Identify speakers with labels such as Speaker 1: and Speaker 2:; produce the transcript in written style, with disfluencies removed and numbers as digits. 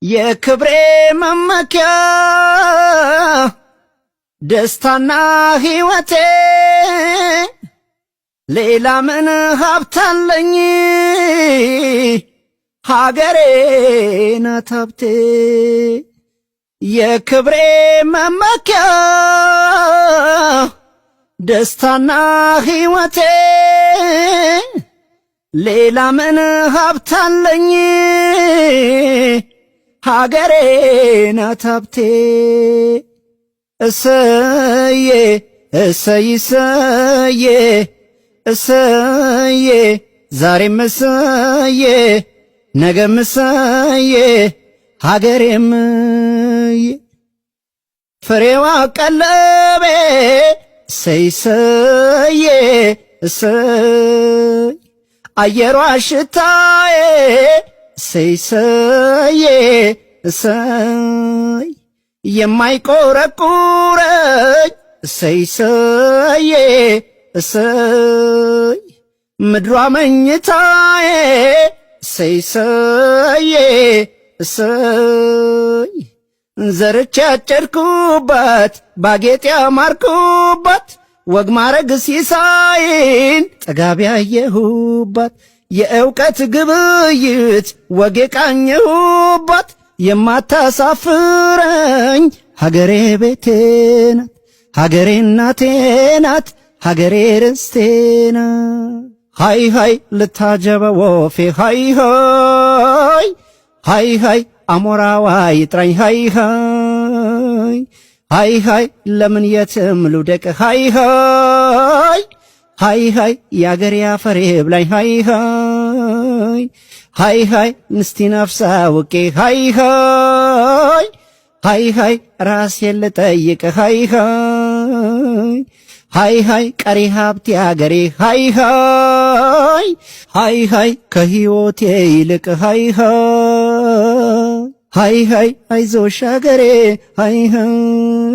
Speaker 1: የክብሬ መመኪያ ደስታና ሕይወቴ ሌላ ምን ሀብታለኝ ሀገሬ ናት ሀብቴ። የክብሬ መመኪያ ደስታና ሕይወቴ ሌላ ምን ሀብታለኝ ሀገሬ ናት ሀብቴ። እሰዬ እሰይ እሰዬ እሰዬ ዛሬም እሰዬ ነገም እሰዬ ሀገሬም ፍሬዋ ቀለቤ እሰይ እሰዬ እሰይ አየሯ ሽታዬ እሰይ እሰዬ እሰይ የማይቆረቁረኝ እሰይ እሰዬ እሰይ ምድሯ መኝታዬ እሰይ እሰዬ እሰይ ዘርቼ ያጨድኩባት ባጌጥ ያማርኩባት ወግ ማረግ ሲሳይን ጥጋብ ያየሁባት የእውቀት ግብይት ወግ የቃኘሁባት የማታሳፍረኝ ሀገሬ ቤቴ ናት ሀገሬ እናቴ ናት ሀገሬ ርስቴ ናት። ሃይ ሃይ ልታጀበ ወፌ ሃይ ሃይ ሃይ ሃይ አሞራዋ ይጥራኝ ሃይ ሃይ ሃይ ሃይ ለምን የትም ልውደቅ ሃይ ሃይ ሃይ ሃይ የአገሬ አፈሬ ብላኝ ሃይ ሃይ ሃይ ሃይ ንስቲ ነፍሳ ውቄ ሃይ ሃይ ሃይ ሃይ ራሴን ልጠይቅ ሃይ ሃይ ሃይ ሃይ ቀሪ ሀብቴ አገሬ ሃይ ሃይ ሃይ ሃይ ከሕይወቴ ይልቅ ሃይ ሃይ ሃይ ሃይ አይዞሽ አገሬ ሃይ ሃይ